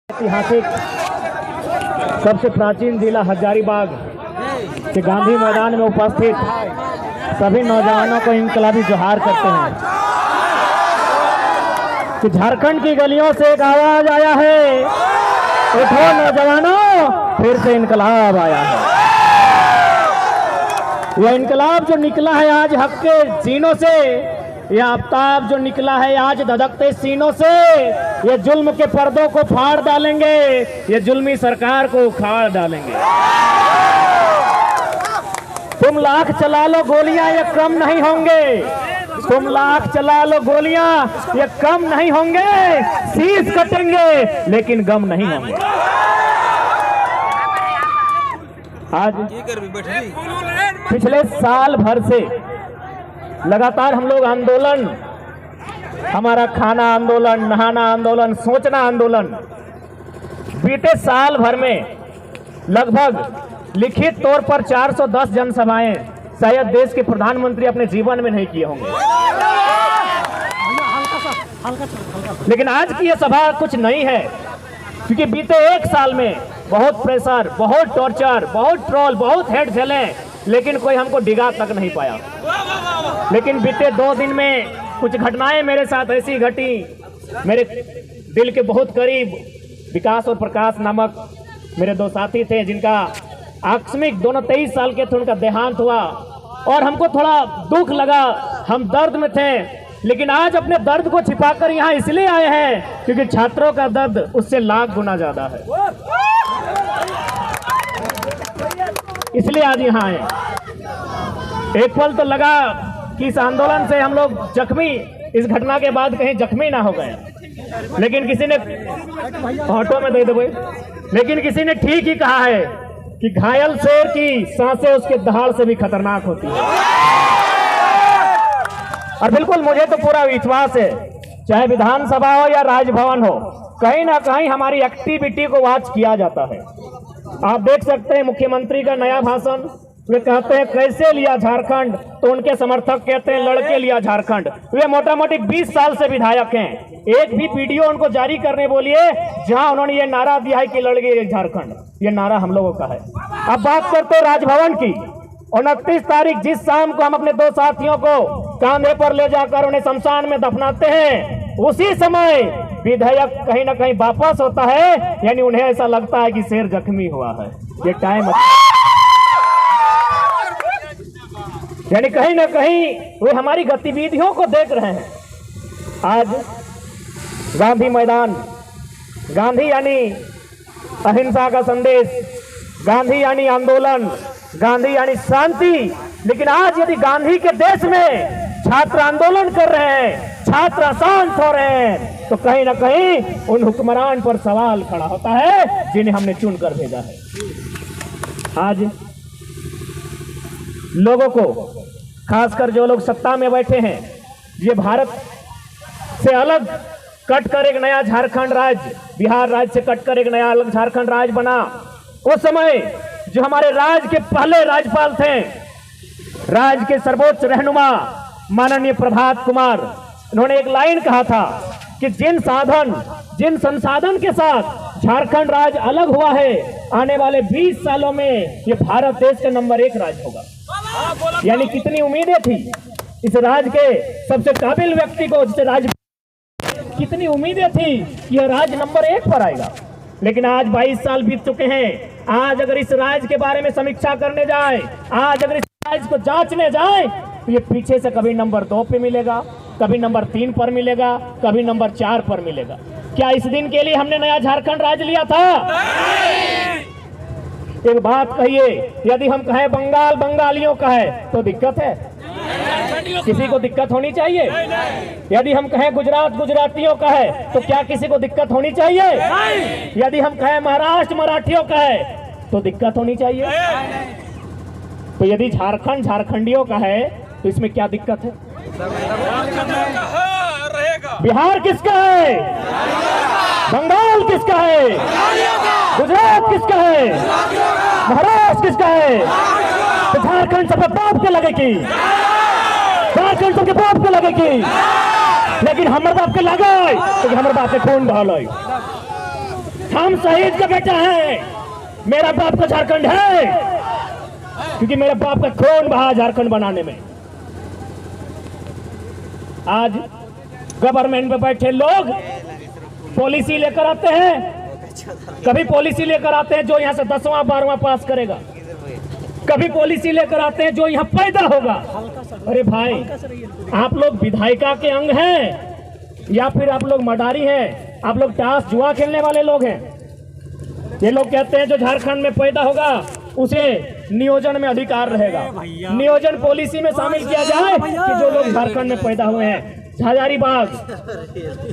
ऐतिहासिक सबसे प्राचीन जिला हजारीबाग के गांधी मैदान में उपस्थित सभी नौजवानों को इनकलाबी जोहार करते हैं कि झारखंड की गलियों से एक आवाज आया है, उठो नौजवानों, फिर से इनकलाब आया है। यह इनकलाब जो निकला है आज हक के जीनों से, यह आफ्ताब जो निकला है आज धधकते सीनों से, ये जुल्म के पर्दों को फाड़ डालेंगे, ये जुल्मी सरकार को उखाड़ डालेंगे। तुम लाख चला लो गोलियां, ये कम नहीं होंगे। तुम लाख चला लो गोलियां, ये कम नहीं होंगे। शीश कटेंगे लेकिन गम नहीं होंगे। आज पिछले साल भर से लगातार हम लोग आंदोलन, हमारा खाना आंदोलन, नहाना आंदोलन, सोचना आंदोलन, बीते साल भर में लगभग लिखित तौर पर 410 जनसभाएं शायद देश के प्रधानमंत्री अपने जीवन में नहीं किए होंगे। लेकिन आज की यह सभा कुछ नहीं है, क्योंकि बीते एक साल में बहुत प्रेशर, बहुत टॉर्चर, बहुत ट्रोल, बहुत हेड झेले, लेकिन कोई हमको डिगा तक नहीं पाया। लेकिन बीते 2 दिन में कुछ घटनाएं मेरे साथ ऐसी घटी, मेरे दिल के बहुत करीब विकास और प्रकाश नामक मेरे 2 साथी थे, जिनका आकस्मिक दोनों 23 साल के थे, उनका देहांत हुआ और हमको थोड़ा दुख लगा, हम दर्द में थे। लेकिन आज अपने दर्द को छिपाकर यहाँ इसलिए आए हैं क्योंकि छात्रों का दर्द उससे लाख गुना ज्यादा है, इसलिए आज यहाँ आए। एक पल तो लगा कि इस आंदोलन से हम लोग जख्मी, इस घटना के बाद कहीं जख्मी ना हो गए, लेकिन किसी ने ऑटो में दे दो, लेकिन किसी ने ठीक ही कहा है कि घायल शेर की सांसें उसके दहाड़ से भी खतरनाक होती है। और बिल्कुल मुझे तो पूरा विश्वास है, चाहे विधानसभा हो या राजभवन हो, कहीं ना कहीं हमारी एक्टिविटी को वॉच किया जाता है। आप देख सकते हैं मुख्यमंत्री का नया भाषण, वे कहते हैं कैसे लिया झारखंड, तो उनके समर्थक कहते हैं लड़के लिया झारखंड। वे मोटा मोटी 20 साल से विधायक हैं, एक भी वीडियो उनको जारी करने बोलिए जहां उन्होंने ये नारा दिया है कि लड़के झारखंड, ये नारा हम लोगों का है। अब बात करते हैं राजभवन की। 29 तारीख जिस शाम को हम अपने 2 साथियों को कांधे पर ले जाकर उन्हें शमशान में दफनाते हैं, उसी समय विधायक कहीं ना कहीं वापस होता है, यानी उन्हें ऐसा लगता है कि शेर जख्मी हुआ है। ये टाइम, यानी कहीं ना कहीं वे हमारी गतिविधियों को देख रहे हैं। आज गांधी मैदान, गांधी यानी अहिंसा का संदेश, गांधी यानी आंदोलन, गांधी यानी शांति। लेकिन आज यदि गांधी के देश में छात्र आंदोलन कर रहे हैं, छात्र अशांत हो रहे हैं, तो कहीं ना कहीं उन हुक्मरान पर सवाल खड़ा होता है जिन्हें हमने चुनकर भेजा है। आज लोगों को, खासकर जो लोग सत्ता में बैठे हैं, ये भारत से अलग कटकर एक नया झारखंड राज्य, बिहार राज्य से कटकर एक नया अलग झारखंड राज्य बना। उस समय जो हमारे राज्य के पहले राज्यपाल थे, राज्य के सर्वोच्च रहनुमा माननीय प्रभात कुमार, उन्होंने एक लाइन कहा था कि जिन संसाधन के साथ झारखंड राज्य अलग हुआ है, आने वाले 20 सालों में ये भारत देश का नंबर 1 राज्य होगा। यानी कितनी उम्मीदें थी इस राज्य के सबसे काबिल व्यक्ति को, जिसे राज्य, कितनी उम्मीदें थी कि यह राज्य नंबर 1 पर आएगा। लेकिन आज 22 साल बीत चुके हैं। आज अगर इस राज्य के बारे में समीक्षा करने जाए, आज अगर इस राज्य को जांचने जाए, तो ये पीछे से कभी नंबर 2 पे मिलेगा, कभी नंबर 3 पर मिलेगा, कभी नंबर 4 पर मिलेगा। क्या इस दिन के लिए हमने नया झारखंड राज्य लिया था? एक बात कहिए, यदि हम कहें बंगाल बंगालियों का है तो दिक्कत है, किसी को दिक्कत होनी चाहिए? यदि हम कहें गुजरात गुजरातियों का है तो क्या किसी को दिक्कत होनी चाहिए? यदि हम कहें महाराष्ट्र मराठियों का है तो दिक्कत होनी चाहिए? तो यदि झारखंड झारखंडियों का है तो इसमें क्या दिक्कत है? बिहार किसका है? बंगाल किसका है? गुजरात किसका है? महाराष्ट्र किसका है? तो झारखंड सबके बाप के लगेगी, झारखंड सबके बाप के लगेगी। लेकिन हमारे बाप के लगे, तो हमारे बाप के खून बहल। हम शहीद का बेटा है, मेरा बाप का झारखंड है, क्योंकि मेरे बाप का खून बहा झारखंड बनाने में। आज गवर्नमेंट में बैठे लोग पॉलिसी लेकर आते हैं, कभी पॉलिसी लेकर आते हैं जो यहां से 10वां 12वां पास करेगा, कभी पॉलिसी लेकर आते हैं जो यहां पैदा होगा। अरे भाई, आप लोग विधायिका के अंग हैं या फिर आप लोग मडारी हैं? आप लोग ताश जुआ खेलने वाले लोग हैं। ये लोग कहते हैं जो झारखंड में पैदा होगा उसे नियोजन में अधिकार रहेगा। नियोजन पॉलिसी में शामिल किया जाए कि जो लोग झारखंड में पैदा हुए हैं। हजारीबाग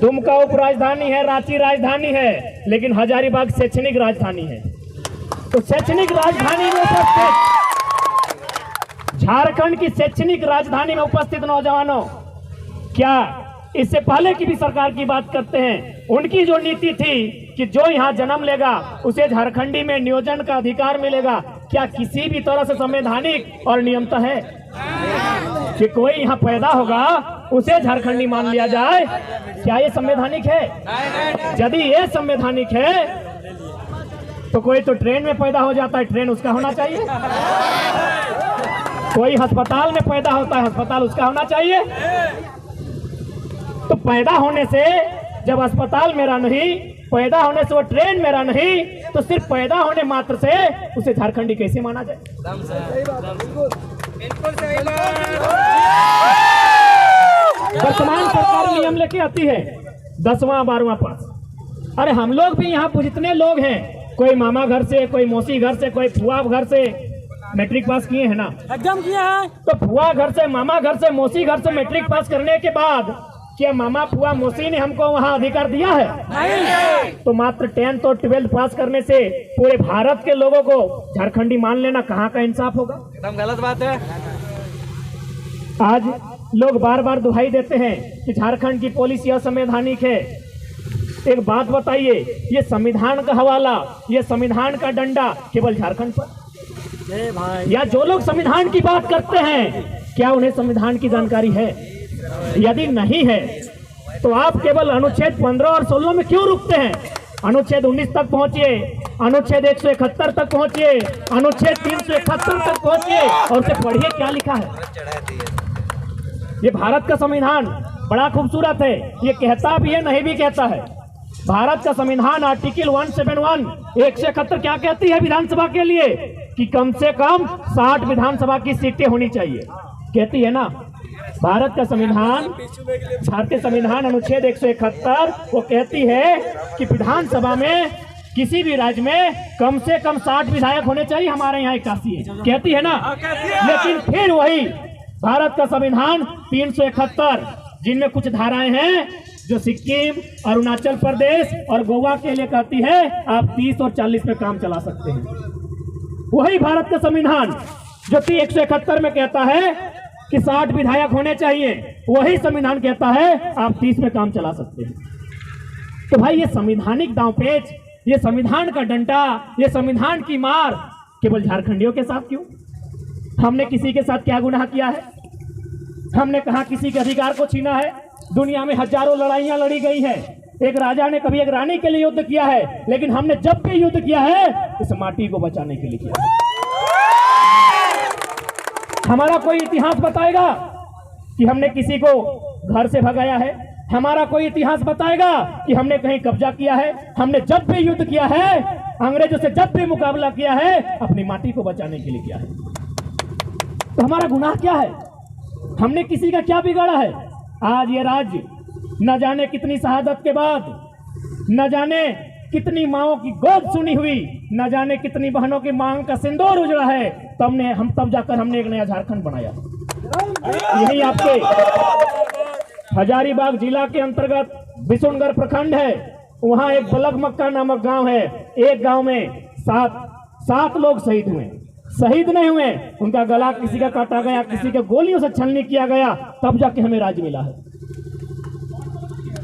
दुमका उप राजधानी है, रांची राजधानी है, लेकिन हजारीबाग शैक्षणिक राजधानी है। तो शैक्षणिक राजधानी में उपस्थित, झारखंड की शैक्षणिक राजधानी में उपस्थित नौजवानों, क्या इससे पहले की भी सरकार की बात करते हैं, उनकी जो नीति थी कि जो यहाँ जन्म लेगा उसे झारखंडी में नियोजन का अधिकार मिलेगा, क्या किसी भी तरह से संवैधानिक और नियमता है कि कोई यहाँ पैदा होगा उसे झारखंडी मान लिया जाए? क्या ये संवैधानिक है? यदि ये संवैधानिक है तो कोई तो ट्रेन में पैदा हो जाता है, ट्रेन उसका होना चाहिए। कोई अस्पताल में पैदा होता है, अस्पताल उसका होना चाहिए। तो पैदा होने से जब अस्पताल मेरा नहीं, पैदा होने से वो ट्रेन मेरा नहीं, तो सिर्फ पैदा होने मात्र से उसे झारखंडी कैसे माना जाए? वर्तमान सरकार नियम लेके आती है 10वां 12वां पास। अरे हम लोग भी यहाँ जितने लोग हैं, कोई मामा घर से, कोई मौसी घर से, कोई फुआ घर से मैट्रिक पास किए हैं ना? एकदम किया है। तो फुआ घर से, मामा घर से, मौसी घर से मैट्रिक पास करने के बाद क्या मामा फुआ मौसी ने हमको वहाँ अधिकार दिया है? नहीं। तो मात्र 10th और 12th पास करने से पूरे भारत के लोगों को झारखंडी मान लेना कहाँ का इंसाफ होगा? एकदम गलत बात है। आज लोग बार बार दुहाई देते हैं कि झारखंड की पॉलिसी असंवैधानिक है। एक बात बताइए, ये संविधान का हवाला, ये संविधान का डंडा केवल झारखंड पर? भाई, या जो लोग संविधान की बात करते हैं, क्या उन्हें संविधान की जानकारी है? यदि नहीं है तो आप केवल अनुच्छेद 15 और 16 में क्यों रुकते हैं? अनुच्छेद 19 तक पहुंचिए, अनुच्छेद 171 तक पहुंचिए, अनुच्छेद 371 तक पहुंचिए और उसे पढ़िए क्या लिखा है। ये भारत का संविधान बड़ा खूबसूरत है, ये कहता भी है नहीं भी कहता है। भारत का संविधान आर्टिकल 171 171 क्या कहती है विधानसभा के लिए? कि कम से कम 60 विधानसभा की सीटें होनी चाहिए, कहती है ना भारत का संविधान। भारतीय संविधान अनुच्छेद 171 वो कहती है कि विधानसभा में किसी भी राज्य में कम से कम 60 विधायक होने चाहिए। हमारे यहाँ 81 है, कहती है ना। लेकिन फिर वही भारत का संविधान 371 जिनमें कुछ धाराएं हैं जो सिक्किम, अरुणाचल प्रदेश और गोवा के लिए कहती है आप 30 और 40 में काम चला सकते हैं। वही भारत का संविधान जो 171 में कहता है कि 60 विधायक होने चाहिए, वही संविधान कहता है आप 30 में काम चला सकते हैं। तो भाई ये संवैधानिक दांवपेच, ये संविधान का डंडा, ये संविधान की मार केवल झारखंडियों के साथ क्यों? हमने किसी के साथ क्या गुनाह किया है? हमने कहा किसी के अधिकार को छीना है? दुनिया में हजारों लड़ाइयां लड़ी गई है। एक राजा ने कभी एक रानी के लिए युद्ध किया है, लेकिन हमने जब भी युद्ध किया है इस माटी को बचाने के लिए किया है। हमारा कोई इतिहास बताएगा कि हमने किसी को घर से भगाया है? हमारा कोई इतिहास बताएगा कि हमने कहीं कब्जा किया है? हमने जब भी युद्ध किया है, अंग्रेजों से जब भी मुकाबला किया है, अपनी माटी को बचाने के लिए किया है। तो हमारा गुनाह क्या है? हमने किसी का क्या बिगाड़ा है? आज ये राज्य न जाने कितनी शहादत के बाद, न जाने कितनी माओं की गोद सुनी हुई, न जाने कितनी बहनों की मांग का सिंदूर उजड़ा है, तब जाकर हमने एक नया झारखंड बनाया। यही आपके हजारीबाग जिला के अंतर्गत बिशुनगढ़ प्रखंड है, वहां एक बलग मक्का नामक गांव है। एक गांव में सात लोग शहीद हुए। शहीद नहीं हुए, उनका गला किसी का काटा गया, किसी के गोलियों से छलनी किया गया, तब जाके हमें राज्य मिला है।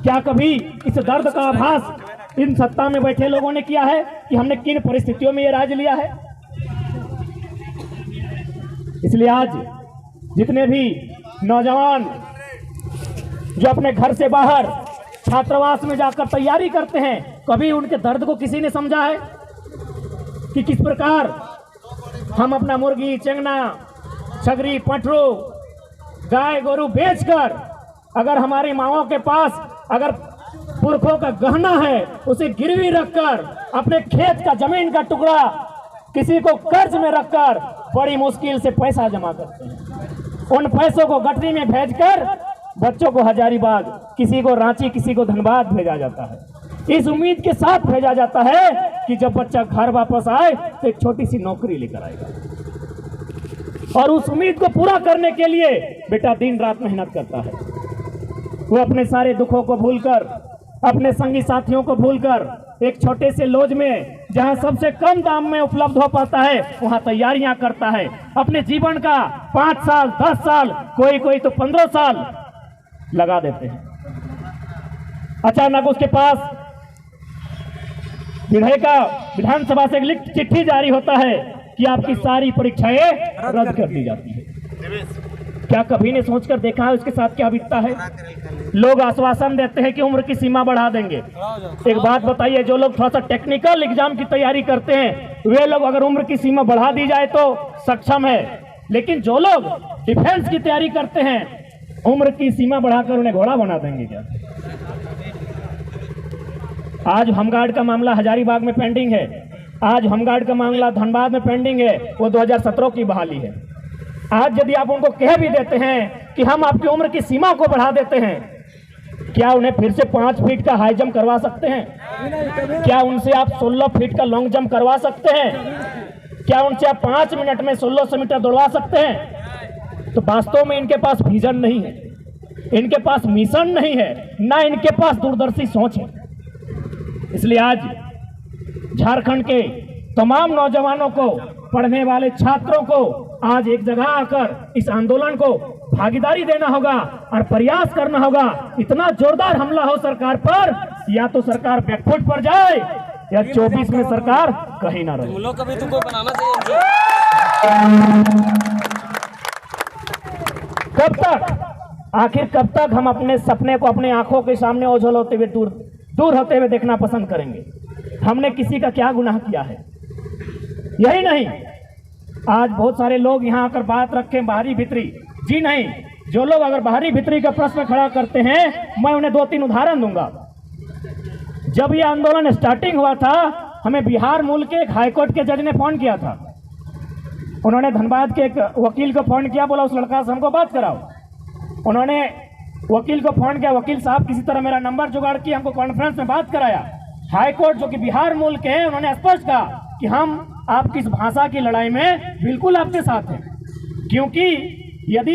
क्या कभी इस दर्द का आभास इन सत्ता में बैठे लोगों ने किया है कि हमने किन परिस्थितियों में ये राज्य लिया है? इसलिए आज जितने भी नौजवान जो अपने घर से बाहर छात्रावास में जाकर तैयारी करते हैं, कभी उनके दर्द को किसी ने समझा है कि किस प्रकार हम अपना मुर्गी, चंगना, छगरी, पटरू, गाय गोरू बेचकर अगर हमारी माओं के पास अगर पुरखों का गहना है उसे गिरवी रखकर अपने खेत का जमीन का टुकड़ा किसी को कर्ज में रखकर बड़ी मुश्किल से पैसा जमा करते हैं। उन पैसों को गठरी में भेजकर बच्चों को हजारीबाग, किसी को रांची, किसी को धनबाद भेजा जाता है। इस उम्मीद के साथ भेजा जाता है कि जब बच्चा घर वापस आए तो एक छोटी सी नौकरी लेकर आएगा। और उस उम्मीद को पूरा करने के लिए बेटा दिन रात मेहनत करता है। वो अपने सारे दुखों को भूलकर, अपने संगी साथियों को भूलकर एक छोटे से लॉज में जहां सबसे कम दाम में उपलब्ध हो पाता है वहां तैयारियां करता है। अपने जीवन का 5 साल, 10 साल, कोई तो 15 साल लगा देते हैं। अचानक उसके पास विधानसभा से एक लिखित चिट्ठी जारी होता है कि आपकी सारी परीक्षाएं रद्द कर दी जाती है। क्या कभी ने सोचकर देखा है उसके साथ क्या बीतता है? लोग आश्वासन देते हैं कि उम्र की सीमा बढ़ा देंगे। एक बात बताइए, जो लोग थोड़ा सा टेक्निकल एग्जाम की तैयारी करते हैं वे लोग अगर उम्र की सीमा बढ़ा दी जाए तो सक्षम है, लेकिन जो लोग डिफेंस की तैयारी करते हैं उम्र की सीमा बढ़ाकर उन्हें घोड़ा बना देंगे क्या? आज होमगार्ड का मामला हजारीबाग में पेंडिंग है, आज होमगार्ड का मामला धनबाद में पेंडिंग है, वो 2017 की बहाली है। आज यदि आप उनको कह भी देते हैं कि हम आपकी उम्र की सीमा को बढ़ा देते हैं, क्या उन्हें फिर से 5 फीट का हाई जंप करवा सकते हैं? क्या उनसे आप 16 फीट का लॉन्ग जंप करवा सकते हैं? क्या उनसे आप 5 मिनट में 1600 मीटर दौड़वा सकते हैं? तो वास्तव में इनके पास विजन नहीं है, इनके पास मिशन नहीं है, ना इनके पास दूरदर्शी सोच है। इसलिए आज झारखंड के तमाम नौजवानों को, पढ़ने वाले छात्रों को आज एक जगह आकर इस आंदोलन को भागीदारी देना होगा और प्रयास करना होगा। इतना जोरदार हमला हो सरकार पर, या तो सरकार बैकफुट पर जाए या 24 में सरकार कहीं ना रहे। लोग कभी तुमको बनाना चाहिए। कब तक, आखिर कब तक हम अपने सपने को अपने आंखों के सामने ओझल होते हुए दूर होते हुए देखना पसंद करेंगे? हमने किसी का क्या गुनाह किया है? यही नहीं, आज बहुत सारे लोग यहाँ आकर बात रखें बाहरी भीतरी। जी नहीं, जो लोग अगर बाहरी भीतरी का प्रश्न खड़ा करते हैं मैं उन्हें 2-3 उदाहरण दूंगा। जब यह आंदोलन स्टार्टिंग हुआ था हमें बिहार मूल के एक हाईकोर्ट के जज ने फोन किया था। उन्होंने धनबाद के एक वकील को फोन किया, बोला उस लड़का से हमको बात कराओ। उन्होंने वकील को फोन किया, वकील साहब किसी तरह मेरा नंबर जुगाड़ किया, हमको कॉन्फ्रेंस में बात कराया। हाईकोर्ट जो कि बिहार मूल के हैं उन्होंने स्पष्ट कहा कि हम आपकी इस भाषा की लड़ाई में बिल्कुल आपके साथ हैं, क्योंकि यदि